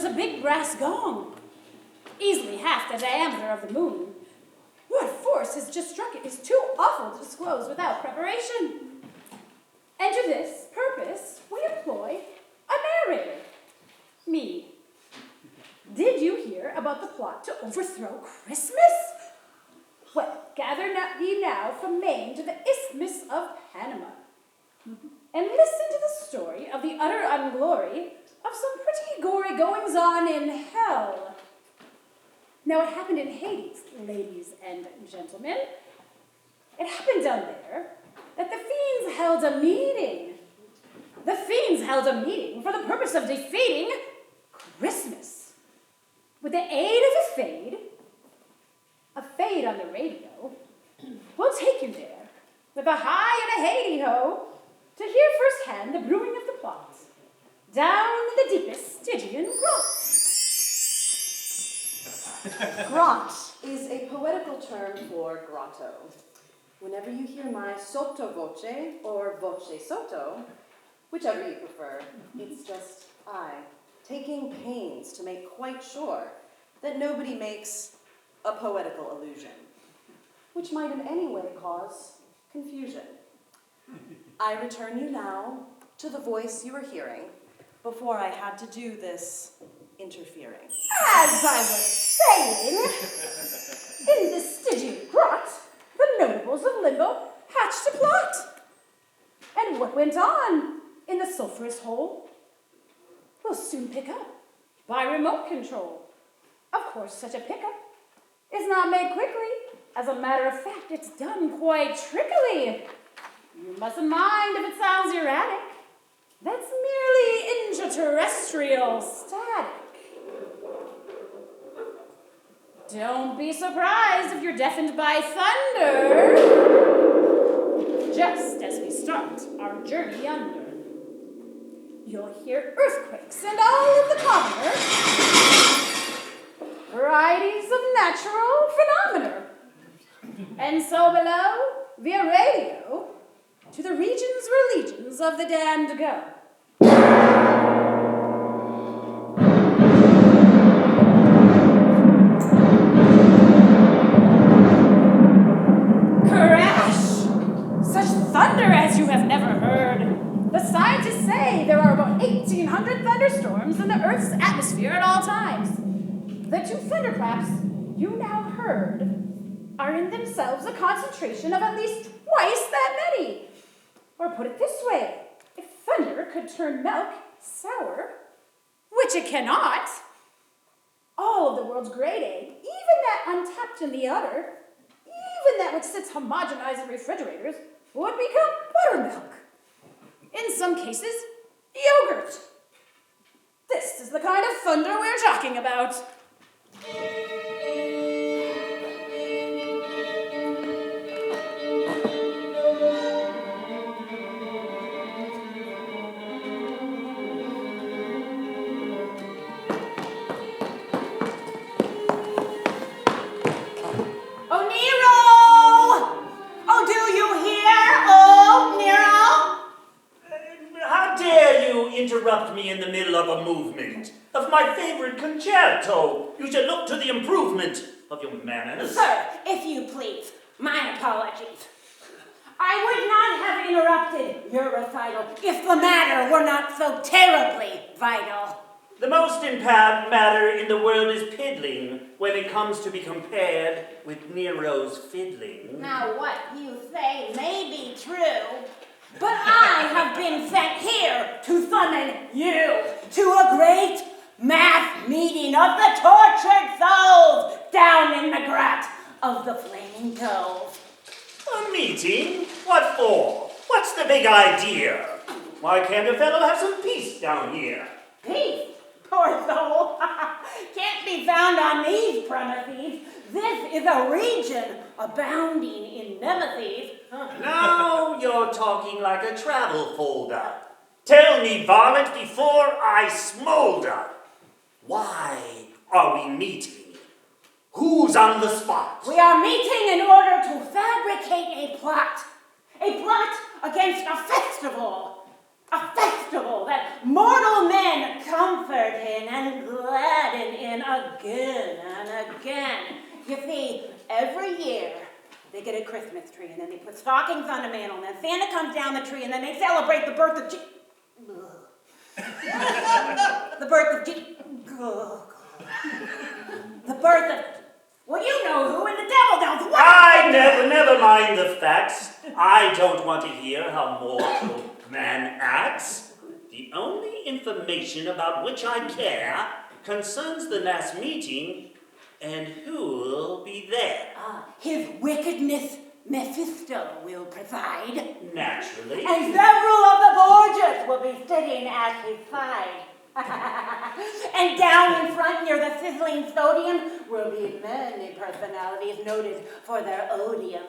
was a big brass gong, easily half the diameter of the moon. What force has just struck it is too awful to disclose without preparation. And to this purpose, we employ a narrator, me. Did you hear about the plot to overthrow Christmas? Well, gather ye now from Maine to the Isthmus of Panama, and listen to the story of the utter unglory of some pretty gory goings-on in hell. Now, it happened in Hades, ladies and gentlemen. It happened down there that the fiends held a meeting. The fiends held a meeting for the purpose of defeating Christmas. With the aid of a fade on the radio, will take you there with a high and a hey-ho to hear firsthand the brewing of the plot down in the deepest Stygian grot. Grot is a poetical term for grotto. Whenever you hear my sotto voce or voce sotto, whichever you prefer, it's just I, taking pains to make quite sure that nobody makes a poetical allusion, which might in any way cause confusion. I return you now to the voice you were hearing before I had to do this interfering. As I was saying, in this Stygian grot, the notables of Limbo hatched a plot. And what went on in the sulphurous hole will soon pick up by remote control. Of course, such a pickup is not made quickly. As a matter of fact, it's done quite trickily. You mustn't mind if it sounds erratic. That's merely intraterrestrial static. Don't be surprised if you're deafened by thunder, just as we start our journey under. You'll hear earthquakes and all of the commoner varieties of natural phenomena. And so below, via radio, to the regions where legions of the damned go. As you have never heard. The scientists say there are about 1,800 thunderstorms in the Earth's atmosphere at all times. The two thunderclaps you now heard are in themselves a concentration of at least twice that many. Or put it this way, if thunder could turn milk sour, which it cannot, all of the world's grade A, even that untapped in the udder, even that which sits homogenized in refrigerators, would become buttermilk. In some cases, yogurt. This is the kind of thunder we're talking about. Oh, Nero! Oh, do you hear? Oh, Nero! How dare you interrupt me in the middle of a movement of my favorite concerto? You should look to the improvement of your manners. Sir, if you please, my apologies. I would not have interrupted your recital if the matter were not so terribly vital. The most important matter in the world is piddling when it comes to be compared with Nero's fiddling. Now, what you say may be true, but I have been sent here to summon you to a great mass meeting of the tortured souls down in the grot of the flaming coals. A meeting? What for? What's the big idea? Why can't a fellow have some peace down here? Peace? Poor soul. Can't be found on these premises. This is a region abounding in nemesis. Now you're talking like a travel folder. Tell me, varmint, before I smolder. Why are we meeting? Who's on the spot? We are meeting in order to fabricate a plot. A plot against a festival. A festival that mortal men comforted in and gladden in again and again. You see, every year they get a Christmas tree, and then they put stockings on the mantle, and then Santa comes down the tree, and then they celebrate the birth of the birth of the birth of, well, you know who, and the devil knows what. Never mind the facts. I don't want to hear how mortal man acts. The only information about which I care concerns the mass meeting and who'll be there. His wickedness Mephisto will preside. Naturally. And several of the Borgias will be sitting at his side. And down in front near the sizzling sodium will be many personalities noted for their odium.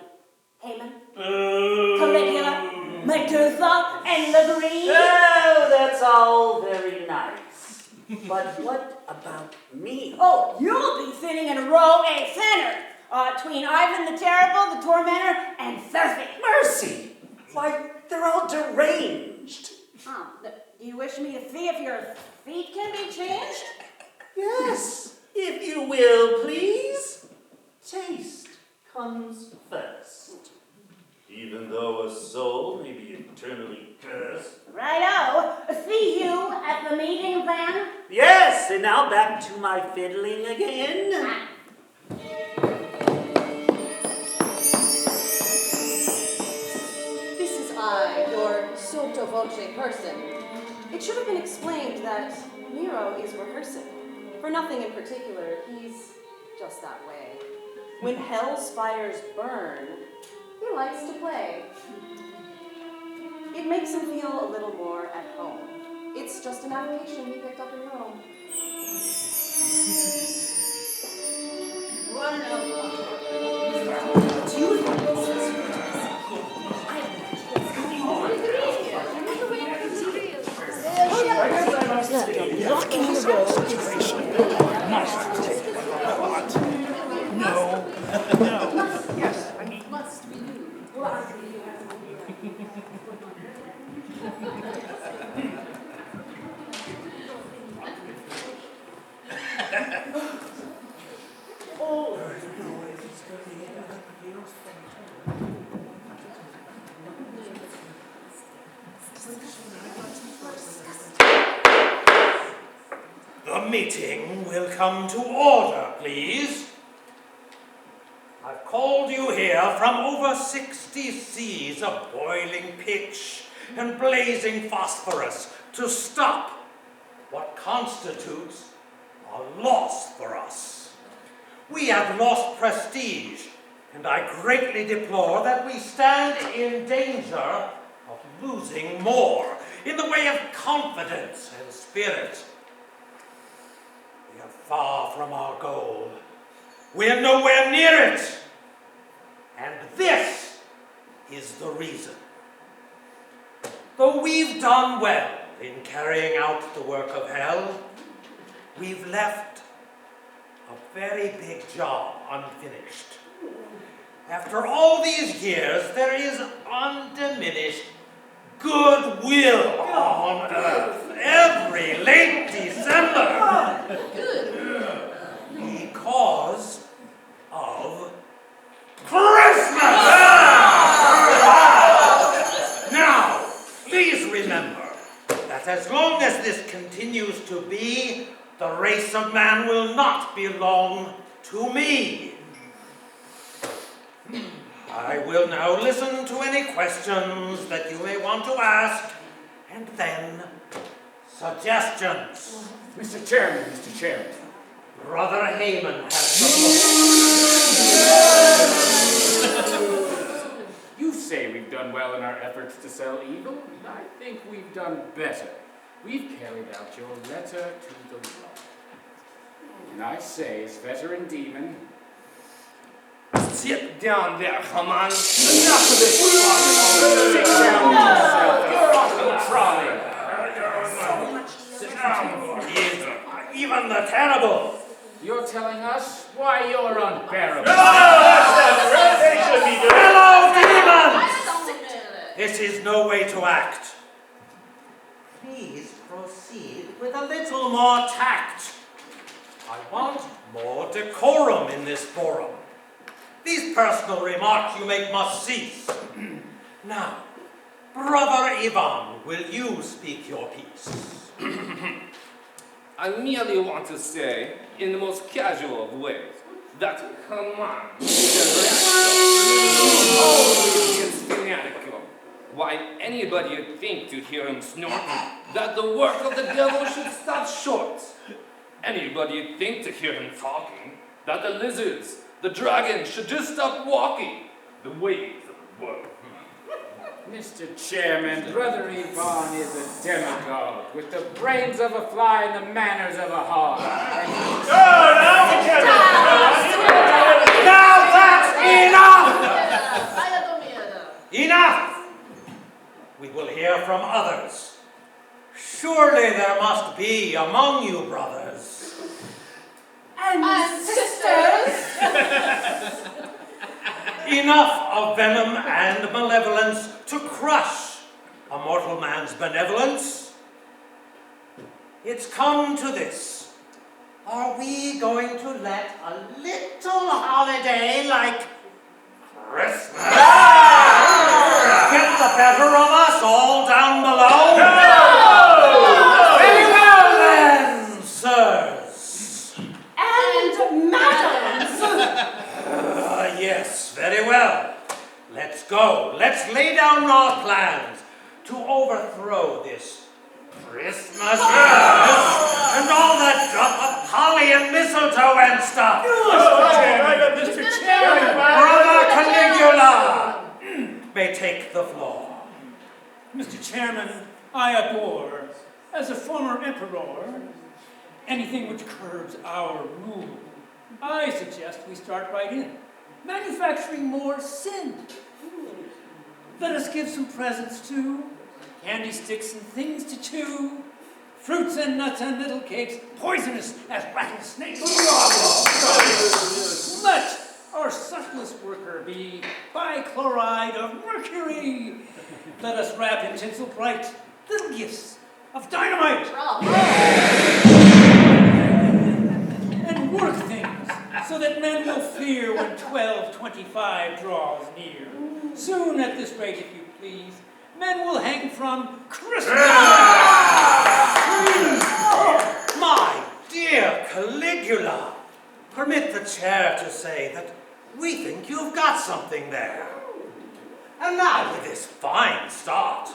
Hallman, Caligula, Medusa, and Lucrezia. Well, that's all very nice. But what about me? Oh, you'll be sitting in row A center, between Ivan the Terrible, the Tormentor, and Circe. Mercy! Why, they're all deranged. Do you wish me to see if your feet can be changed? Yes, if you will, please. Taste comes first. Even though a soul may be eternally cursed. Righto. See you at the meeting then? Yes, and now back to my fiddling again. This is I, your sotto voce person. It should have been explained that Nero is rehearsing. For nothing in particular, he's just that way. When hell's fires burn, he likes to play. It makes him feel a little more at home. It's just an avocation we picked up in Rome. Blocking the road. No. Yes, I mean, must be you. The meeting will come to order, please. I've called you here from over 60 seas of boiling pitch and blazing phosphorus to stop what constitutes a loss for us. We have lost prestige, and I greatly deplore that we stand in danger of losing more in the way of confidence and spirit. We are far from our goal. We're nowhere near it. And this is the reason. Though we've done well in carrying out the work of hell, we've left a very big job unfinished. After all these years, there is undiminished goodwill on earth every late December because of Christmas! Now, please remember that as long as this continues to be, the race of man will not belong to me. I will now listen to any questions that you may want to ask, and then suggestions. Mr. Chairman, Brother Hallman has the floor. you say we've done well in our efforts to sell evil. I think we've done better. We've carried out your letter to the law. And I say, as veteran demon, Sit down there, Hallman. enough of this trolley. Sit down yourself, you fucking trolley. Sit down. Even the terrible. You're telling us why you're unbearable. They should be doing. Hello, demons! This is no way to act. Please proceed with with a little more tact. I want more decorum in this forum. These personal remarks you make must cease. Now, Brother Ivan, will you speak your piece? I merely want to say, in the most casual of ways, that Hallman is fanatical. Why anybody would think to hear him snort that the work of the devil should stop short. Anybody would think to hear him talking that the lizards, the dragons should just stop walking the ways of the world. Mr. Chairman, Brother Ivan is a demagogue with the brains of a fly and the manners of a hog. Now that's enough! Enough! We will hear from others. Surely there must be among you brothers. And sisters. Enough of venom and malevolence to crush a mortal man's benevolence. It's come to this. Are we going to let a little holiday like Christmas get the better of us all down below? No! Very well then, sirs. And madams. Yes, very well. Let's go. Let's lay down our plans to overthrow this Christmas and all that drop of holly and mistletoe and stuff. Mr. Chairman! Brother Caligula may take the floor. Mr. Chairman, I abhor, as a former emperor, anything which curbs our rule. I suggest we start right in, manufacturing more sin. Let us give some presents too, candy sticks and things to chew, fruits and nuts and little cakes, poisonous as rattlesnakes. Let our subtlest worker be bichloride of mercury. Let us wrap in tinsel bright little gifts of dynamite. And work things so that men will fear when 1225 draws near. Soon at this rate, if you please, men will hang from Christmas. My dear Caligula, permit the chair to say that we think you've got something there. And now with this fine start,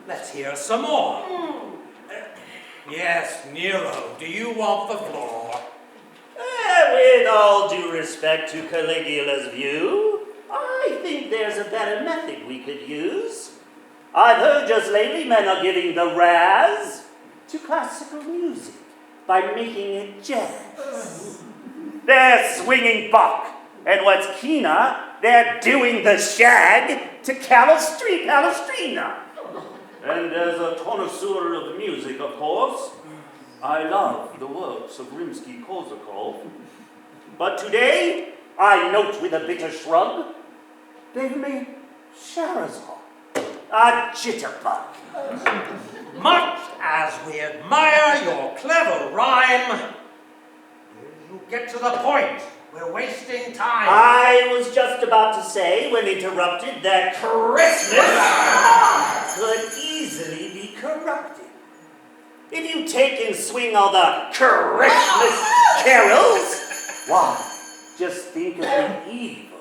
let's hear some more. Yes, Nero, do you want the floor? With all due respect to Caligula's view, I think there's a better method we could use. I've heard just lately men are giving the razz to classical music by making it jazz. They're swinging Bach, and what's keener, they're doing the shag to Palestrina. And as a connoisseur of music, of course, I love the works of Rimsky-Korsakov. But today, I note with a bitter shrug, they've made Sherazade a jitterbug. Much as we admire your clever rhyme, you get to the point. We're wasting time. I was just about to say, when interrupted, that Christmas could easily be corrupted. If you take and swing all the Christmas carols, why, just think of the evil.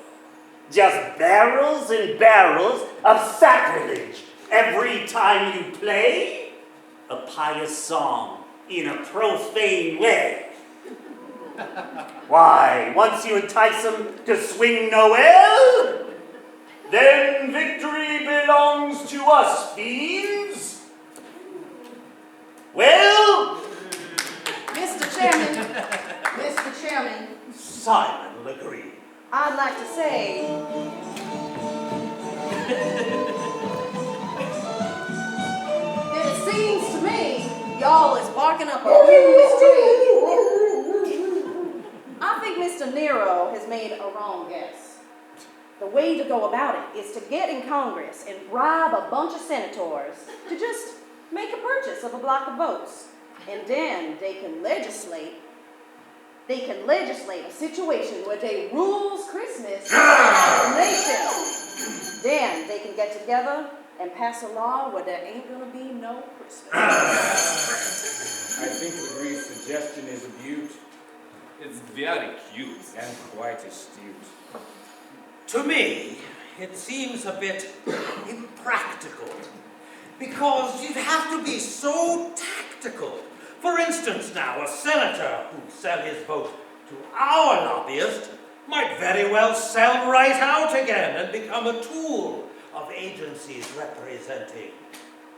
Just barrels and barrels of sacrilege every time you play a pious song in a profane way. Why, once you entice them to swing Noel, then victory belongs to us, fiends. Well, Mr. Chairman, Simon Legree. I'd like to say that it seems to me y'all is barking up a whole tree. I think Mr. Nero has made a wrong guess. The way to go about it is to get in Congress and bribe a bunch of senators to just make a purchase of a block of votes. And then they can legislate a situation where they rules Christmas as a nation. Then they can get together and pass a law where there ain't gonna be no Christmas. I think Legree's suggestion is a beaut. It's very cute. And quite astute. To me, it seems a bit impractical, because you'd have to be so tactical. For instance now, a senator who'd sell his vote to our lobbyist might very well sell right out again and become a tool of agencies representing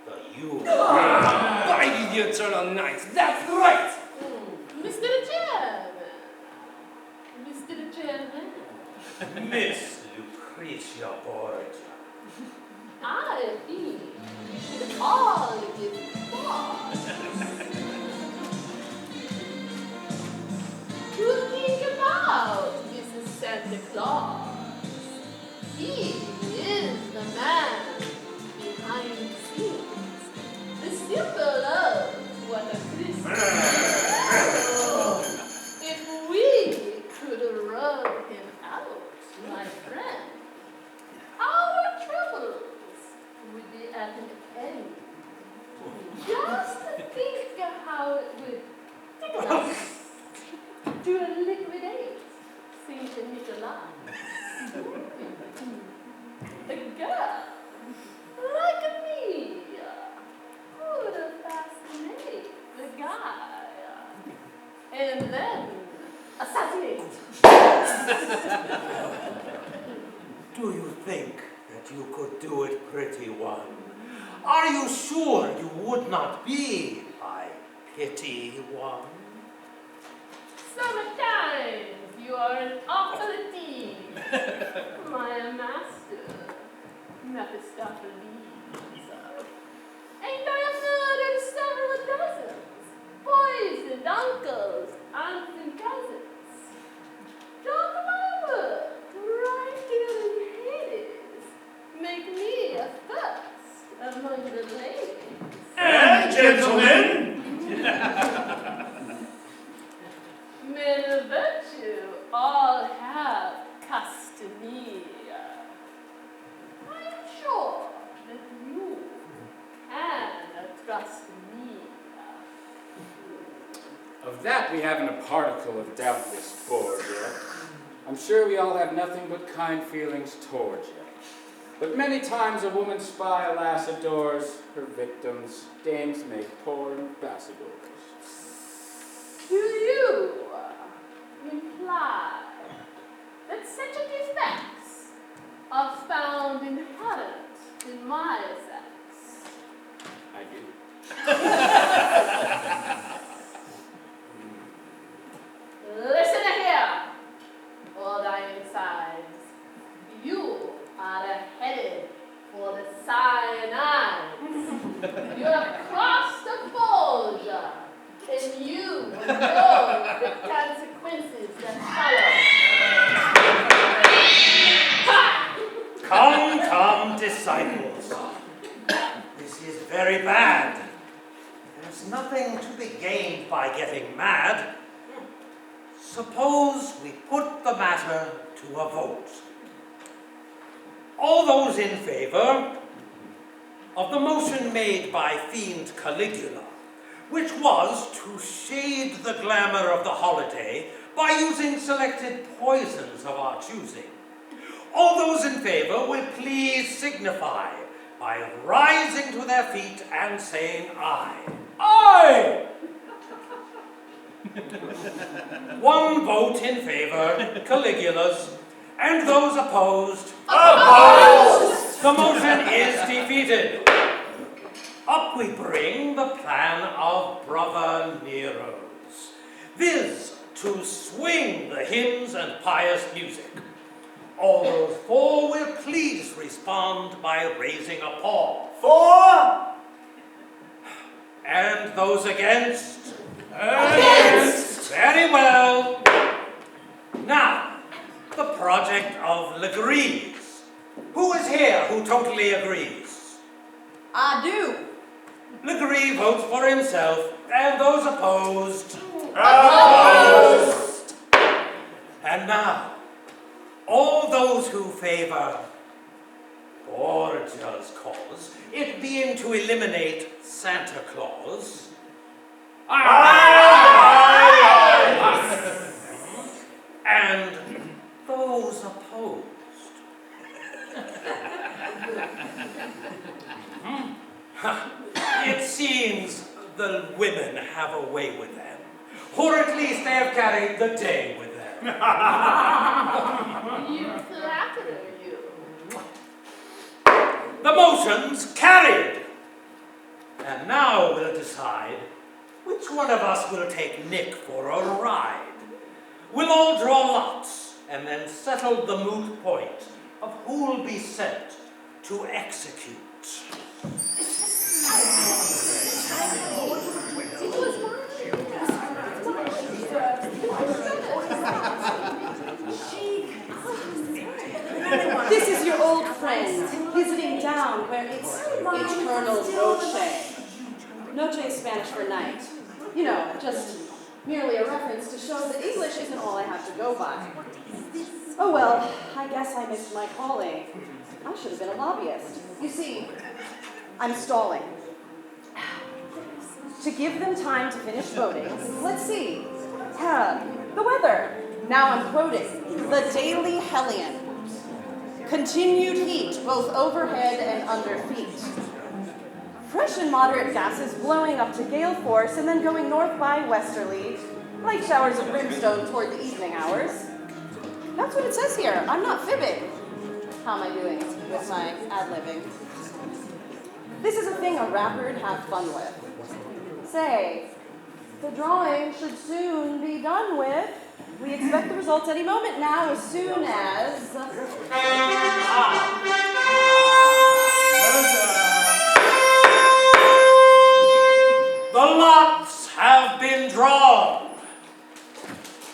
the youth. By the eternal night, that's right! Mr. Chairman. Mr. Chairman. Miss Lucrezia Borgia. I think we should all give thought to think about this Santa Claus. He is the man behind the scenes, the symbol of what a Christmas. If we could rub him out, my friend, our troubles would be at an end. Just think how it would tickle us to liquidate Saint Nicholas. A girl like me would fascinate the guy and then assassinate. Do you think that you could do it, pretty one? Are you sure you would not be my pity one? Sometimes you are an authority, my master, Mephistopheles. And I have murdered several dozens, poisoned uncles, aunts, and cousins. Don't my word, right here in Hades, make me a first among the ladies. And gentlemen, Men of virtue all have customary. I am sure that you can trust me. Of that we haven't a particle of doubt, Miss Borgia. I'm sure we all have nothing but kind feelings towards you. But many times a woman spy, alas, adores her victims. Dames make poor ambassadors. Do you imply that such defects are found inherent in my sex? I do. Listen here, all thy insides. You are headed for the cyanide. You have crossed the Borgia, and you will know the consequences that follow. Come, disciples. This is very bad. There's nothing to be gained by getting mad. Suppose we put the matter to a vote. All those in favor of the motion made by Fiend Caligula, which was to shade the glamour of the holiday by using selected poisons of our choosing. All those in favor will please signify by rising to their feet and saying aye. Aye! One vote in favor, Caligula's, and those opposed. opposed! The motion is defeated. Up we bring the plan of Brother Nero's, viz. To swing the hymns and pious music. All those for will please respond by raising a paw. For? And those against? Against! Very well. Now, the project of Legree's. Who is here who totally agrees? I do. Legree votes for himself, and those opposed. Opposed! And now, all those who favor Borgia's cause, it being to eliminate Santa Claus, and those opposed. It seems the women have a way with them, or at least they have carried the day with them. You flatter you. The motion's carried. And now we'll decide which one of us will take Nick for a ride. We'll all draw lots and then settle the moot point of who'll be sent to execute. This is your old friend, visiting down where it's eternal noche. Noche is Spanish for night. You know, just merely a reference to show that English isn't all I have to go by. Oh well, I guess I missed my calling. I should have been a lobbyist. You see, I'm stalling. To give them time to finish voting, let's see. The weather. Now I'm quoting. The Daily Hellion. Continued heat, both overhead and under feet. Fresh and moderate gases blowing up to gale force and then going north by westerly, light showers of brimstone toward the evening hours. That's what it says here. I'm not fibbing. How am I doing with my ad-libbing? This is a thing a rapper'd have fun with. Say, the drawing should soon be done with. We expect the results any moment now, as soon as... The lots have been drawn.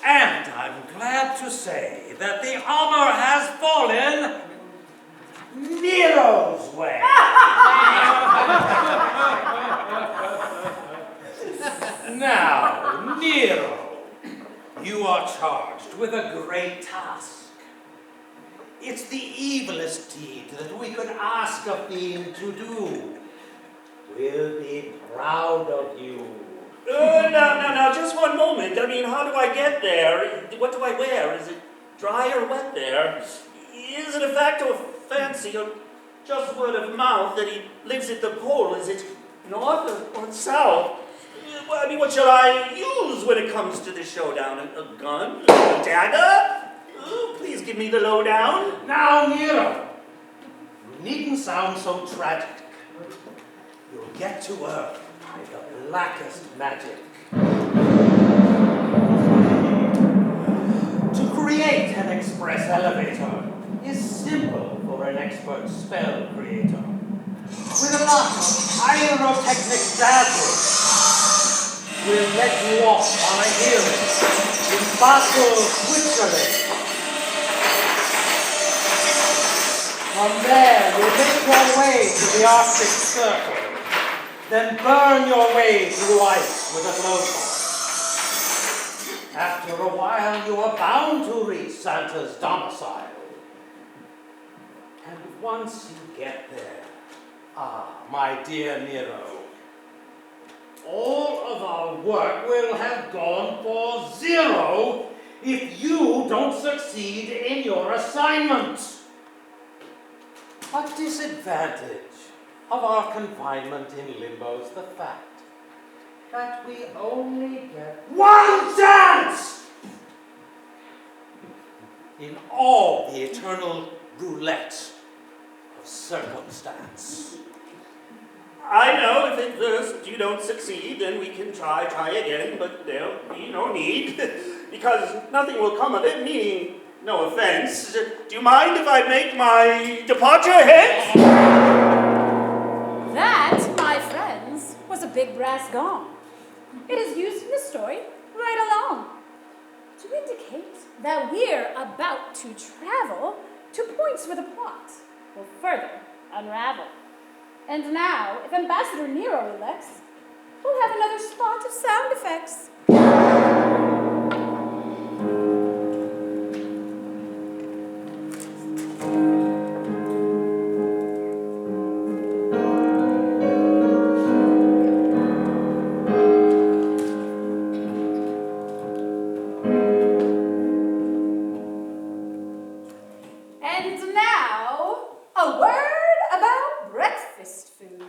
And I'm glad to say that the honor has fallen Nero's way. Now, Nero, you are charged with a great task. It's the evilest deed that we could ask a fiend to do. We'll be proud of you. Now, just one moment. I mean, how do I get there? What do I wear? Is it dry or wet there? Is it a fact or fancy or just word of mouth that he lives at the pole? Is it north or south? Well, I mean, what shall I use when it comes to the showdown? A gun? A dagger? Oh, please give me the lowdown. Now, Nero, you needn't sound so tragic. You'll get to Earth by the blackest magic. To create an express elevator is simple for an expert spell creator. With a lot of pyrotechnic dazzle, we'll let you off on a hearing in Basel, Switzerland. From there, you'll make your way to the Arctic Circle, then burn your way through ice with a blowtorch. After a while, you are bound to reach Santa's domicile. And once you get there, my dear Nero, all of our work will have gone for zero if you don't succeed in your assignment. A disadvantage of our confinement in Limbo's the fact that we only get one chance in all the eternal roulette of circumstance. I know if at first you don't succeed, then we can try again, but there'll be no need, because nothing will come of it, meaning no offense. Do you mind if I make my departure hence? That, my friends, was a big brass gong. It is used in the story right along to indicate that we're about to travel to points where the plot will further unravel. And now, if Ambassador Nero elects, we'll have another spot of sound effects. And now, a word about breakfast food.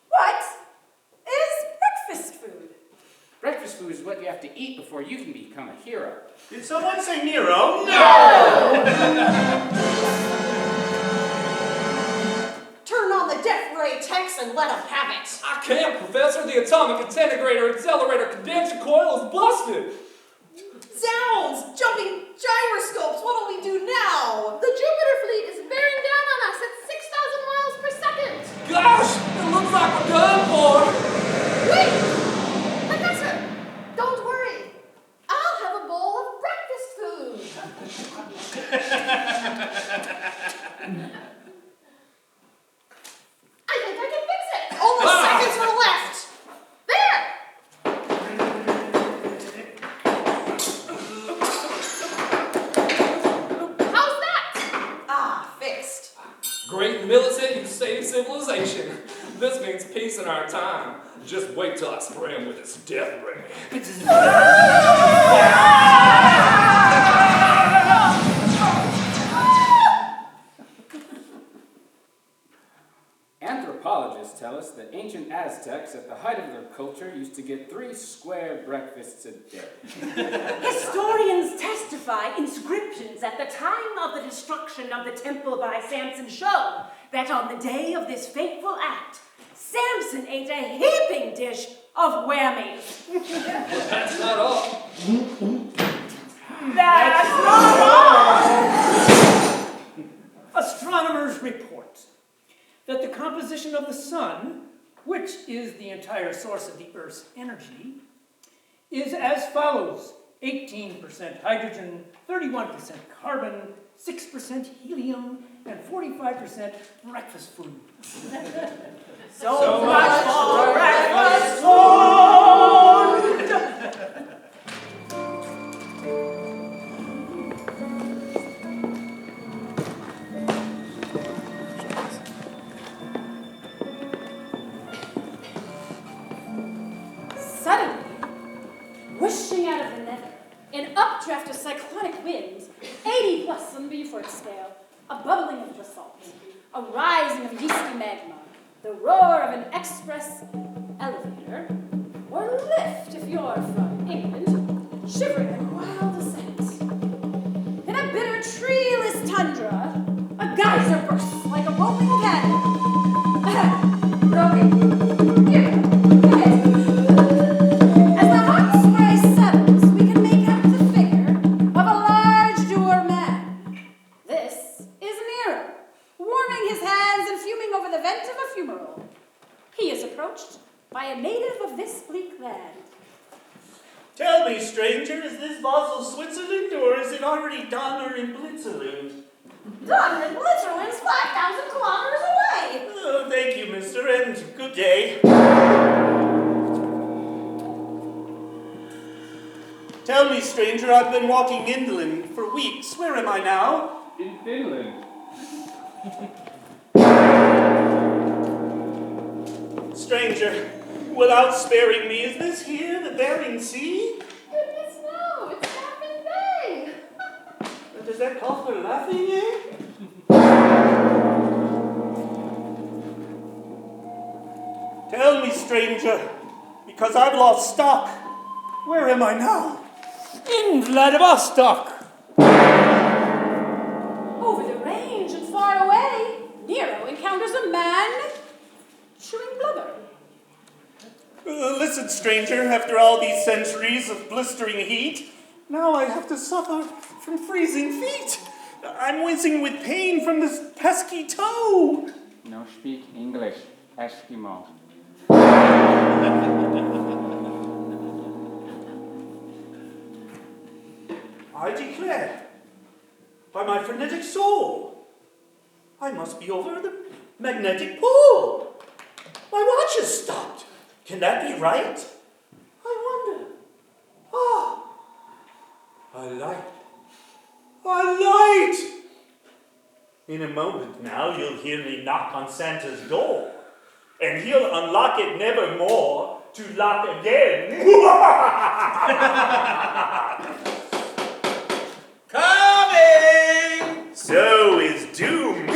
What is breakfast food? Breakfast food is what you have to eat before you can become a hero. Did someone say Nero? Turn on the death ray tanks and let them have it. I can't, Professor. The atomic integrator accelerator condenser coil is busted. Zounds! Jumping gyroscopes! What'll we do now? The Jupiter fleet is bearing down on us at 6,000 miles per second. Gosh, it looks like we're done for. Wait! Professor, don't worry. I'll have a bowl of breakfast food. I think I can fix it. Only seconds are left! There! How's that? Ah, fixed. Great militant, you saved civilization. This means peace in our time. Just wait till I spray him with his death ray. Anthropologists tell us that ancient Aztecs at the height of their culture used to get 3 square breakfasts a day. Historians testify inscriptions at the time of the destruction of the temple by Samson show that on the day of this fateful act, Samson ate a heaping dish of whammies. But that's not all. That's not all! Astronomers report that the composition of the sun, which is the entire source of the Earth's energy, is as follows: 18% hydrogen, 31% carbon, 6% helium, and 45% breakfast food. So much for breakfast food! Suddenly, whooshing out of the nether, an updraft of cyclonic winds, 80 plus on the Beaufort scale, a bubbling of basalt, a rising of yeasty magma, the roar of an express elevator, or lift if you're from England, shivering in wild ascent. In a bitter treeless tundra, a geyser bursts like a rolling cannon. Rogan, here, go ahead. As the hot spray settles, we can make out the figure of a large dour man. This is Nero, warming his hands and fuming over the vent of a fumarole. He is approached by a native of this bleak land. Tell me, stranger, is this Basel, Switzerland, or is it already Donner in Blitzerland? Donner and Blitzerland's 5,000 kilometers away! Oh, thank you, mister, and good day. Tell me, stranger, I've been walking inland for weeks. Where am I now? In Finland. Stranger, without sparing me, is this here the Bering Sea? Goodness no, it's Baffin Bay. Does that call for laughing, eh? Tell me, stranger, because I've lost stock. Where am I now? In Vladivostok! Over the range and far away, Nero encounters a man chewing blubber. Listen, stranger, after all these centuries of blistering heat, now I have to suffer from freezing feet. I'm wincing with pain from this pesky toe. No speak English, Eskimo. I declare, by my frenetic soul, I must be over the magnetic pole. My watch has stopped. Can that be right? I wonder. Ah, a light. A light! In a moment now, you'll hear me knock on Santa's door, and he'll unlock it nevermore to lock again. Coming! So is doom.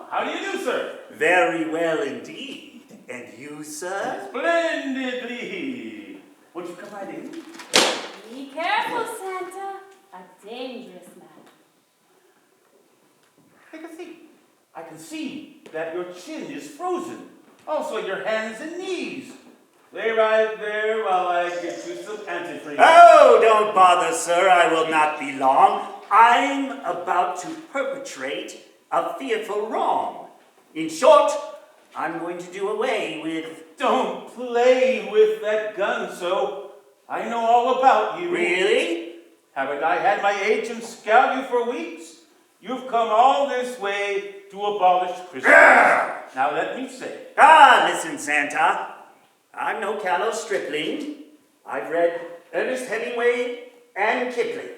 How do you do, sir? Very well indeed. And you, sir? Splendidly. Won't you come right in? Be careful, Santa. A dangerous man. Take a seat. I can see that your chin is frozen. Also, your hands and knees. Stay right there while I get you some antifreeze. Oh, don't bother, sir. I will not be long. I'm about to perpetrate a fearful wrong. In short, I'm going to do away with... Don't play with that gun, so I know all about you. Really? Haven't I had my agents scout you for weeks? You've come all this way to abolish Christmas. Now let me say. Listen, Santa. I'm no callow stripling. I've read Ernest Hemingway and Kipling.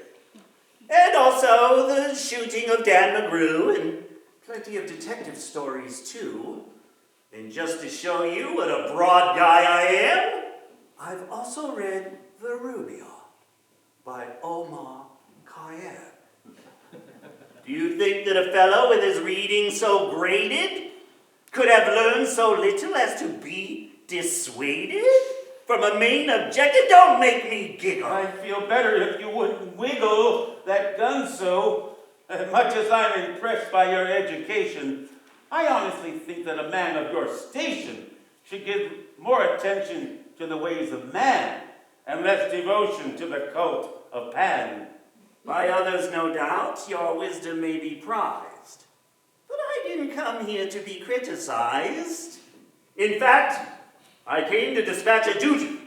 And also the shooting of Dan McGrew and plenty of detective stories, too. And just to show you what a broad guy I am, I've also read Verubia by Omar Khayyam. Do you think that a fellow with his reading so graded could have learned so little as to be dissuaded from a main objective? Don't make me giggle. I'd feel better if you wouldn't wiggle that gun so. As much as I'm impressed by your education, I honestly think that a man of your station should give more attention to the ways of man and less devotion to the cult of Pan. By others, no doubt, your wisdom may be prized. But I didn't come here to be criticized. In fact, I came to dispatch a duty.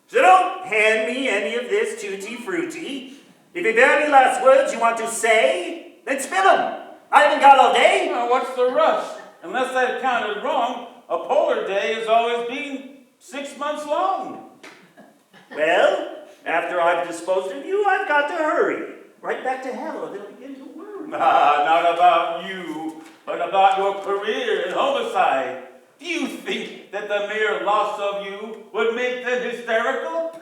So don't hand me any of this tutti-frutti. If you've any last words you want to say, then spill them. I haven't got all day. Now, what's the rush? Unless I've counted wrong, a polar day has always been 6 months long. Well, after I've disposed of you, I've got to hurry. Right back to hell, or they'll begin to worry. Not about you, but about your career in homicide. Do you think that the mere loss of you would make them hysterical?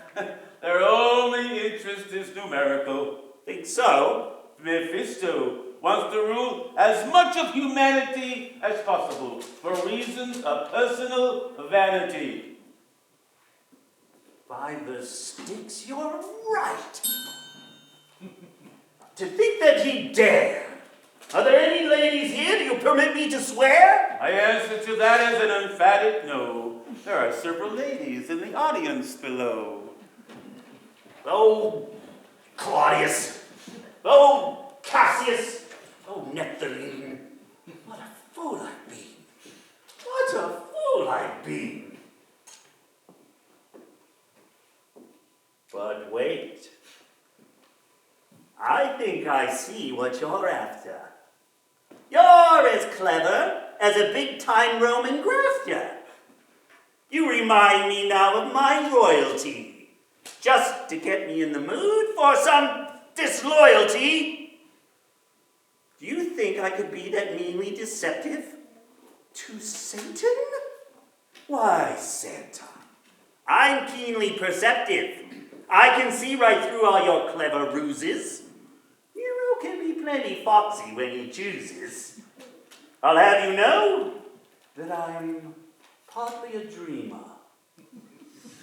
Their only interest is numerical. Think so? Mephisto wants to rule as much of humanity as possible for reasons of personal vanity. By the sticks, you're right. To think that he dare. Are there any ladies here? Do you permit me to swear? I answer to that as an emphatic no. There are several ladies in the audience below. Oh, Claudius. Oh, Cassius. Oh, Neptune. What a fool I've been. What a fool I've been. But wait. I think I see what you're after. You're as clever as a big-time Roman grafter. You remind me now of my royalty, just to get me in the mood for some disloyalty. Do you think I could be that meanly deceptive to Satan? Why, Santa, I'm keenly perceptive. I can see right through all your clever ruses. Nero can be plenty foxy when he chooses. I'll have you know that I'm partly a dreamer,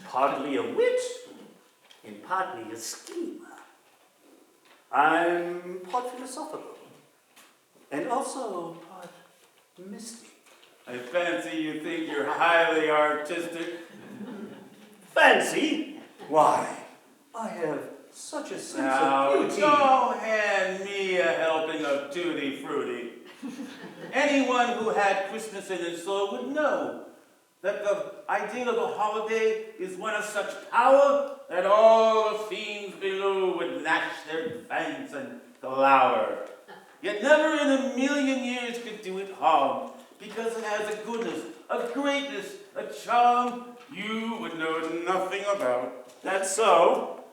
partly a witch, and partly a schemer. I'm part philosophical, and also part mystic. I fancy you think you're highly artistic. Fancy? Why, I have such a sense Now, of beauty. don't hand me a helping of tutti frutti. Anyone who had Christmas in his soul would know that the ideal of a holiday is one of such power that all the fiends below would gnash their fangs and glower. Yet never in a million years could do it harm, because it has a goodness, a greatness, a charm you would know nothing about. That's so.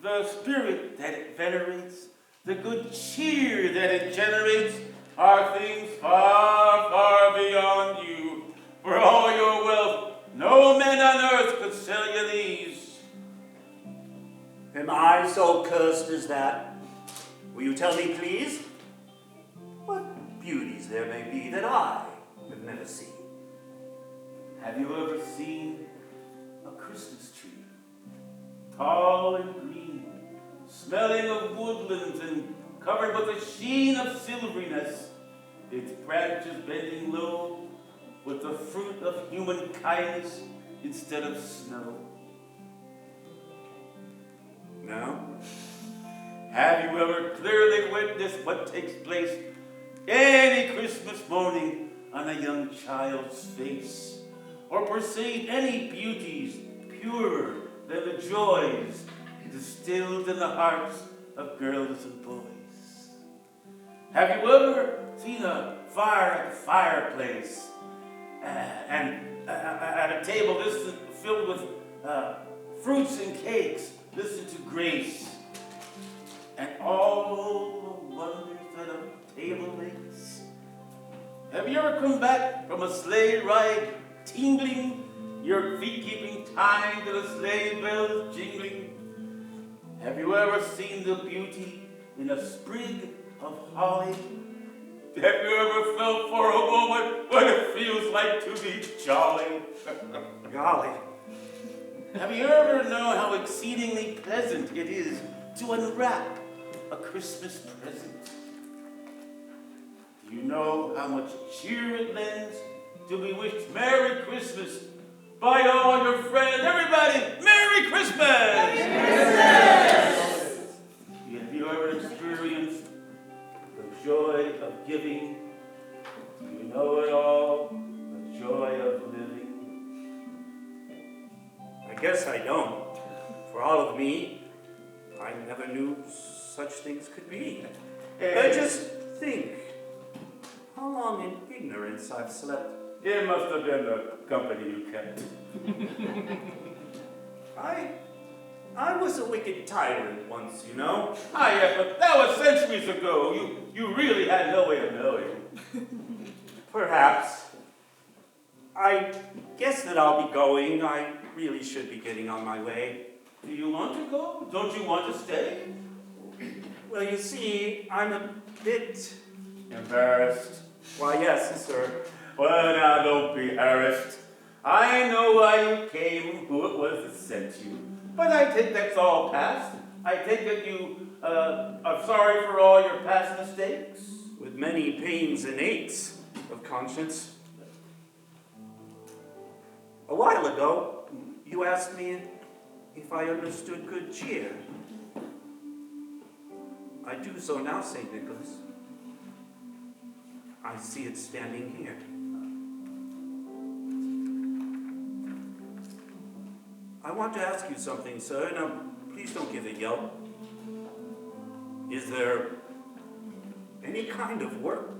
The spirit that it venerates, the good cheer that it generates, are things far, far beyond you. For all your wealth, no man on earth could sell you these. Am I so cursed as that? Will you tell me, please, what beauties there may be that I have never seen? Have you ever seen a Christmas tree? Tall and green, smelling of woodlands and covered with a sheen of silveriness, its branches bending low, with the fruit of human kindness instead of snow. No? Have you ever clearly witnessed what takes place any Christmas morning on a young child's face? Or perceived any beauties purer than the joys distilled in the hearts of girls and boys? Have you ever seen a fire at the fireplace and at a table filled with fruits and cakes, listen to grace and all the wonders that a table makes? Have you ever come back from a sleigh ride tingling, your feet keeping time to the sleigh bells jingling? Have you ever seen the beauty in a sprig of holly? Have you ever felt for a moment what it feels like to be jolly? Golly. Have you ever known how exceedingly pleasant it is to unwrap a Christmas present? Do you know how much cheer it lends to be wished Merry Christmas by all your friends? Everybody, Merry Christmas! Merry Christmas! Have you ever experienced the joy of giving? Do you know it all? The joy of living? I guess I don't. For all of me, I never knew such things could be. I just think how long in ignorance I've slept. It must have been the company you kept. I was a wicked tyrant once, you know. Ah, yes, but that was centuries ago. You really had no way of knowing. Perhaps. I guess that I'll be going. I really should be getting on my way. Do you want to go? Don't you want to stay? Well, you see, I'm a bit embarrassed. Why, yes, sir. Well, now, don't be harassed. I know why you came, who it was that sent you. But I think that's all past. I take it you are sorry for all your past mistakes. With many pains and aches of conscience. A while ago, you asked me if I understood good cheer. I do so now, St. Nicholas. I see it standing here. I want to ask you something, sir. Now, please don't give a yelp. Is there any kind of work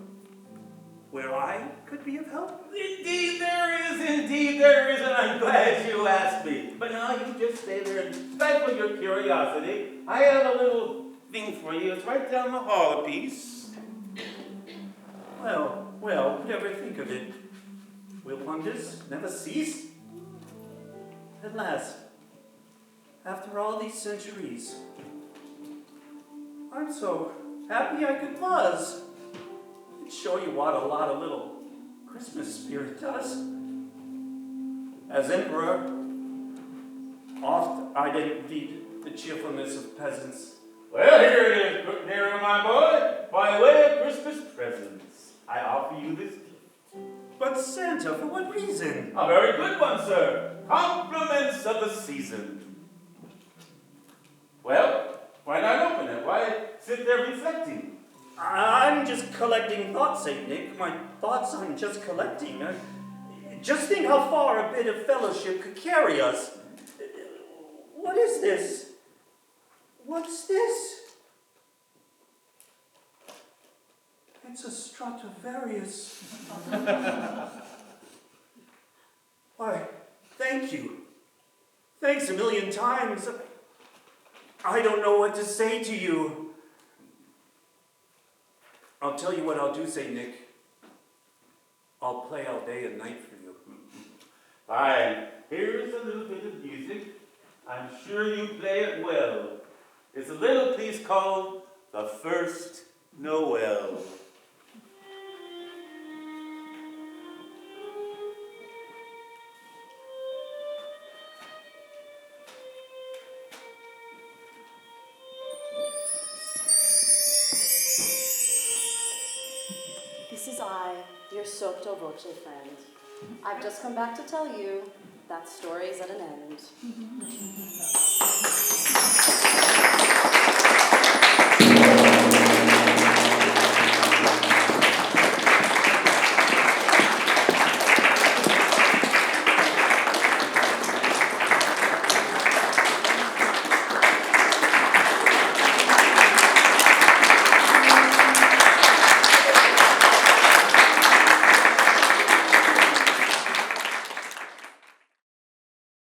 where I could be of help? Indeed there is, and I'm glad you asked me. But now you just stay there and stifle your curiosity. I have a little thing for you. It's right down the hall a piece. Well, never think of it. Will wonders never cease? At last, after all these centuries, I'm so happy I could pause and show you what a lot of little Christmas spirit does. As emperor, oft I envied the cheerfulness of peasants. Well, here it is, good Nero, my boy. By way of Christmas presents, I offer you this gift. But Santa, for what reason? A very good one, sir. Compliments of the season. Well, why not open it? Why sit there reflecting? I'm just collecting thoughts, St. Nick. My thoughts I'm just collecting. Just think how far a bit of fellowship could carry us. What is this? What's this? It's a Stradivarius. Why, thank you. Thanks a million times. I don't know what to say to you. I'll tell you what I'll do, St. Nick. I'll play all day and night for you. Fine. Here's a little bit of music. I'm sure you play it well. It's a little piece called The First Noel. This is I, your sotto voce friend. I've just come back to tell you that story's at an end.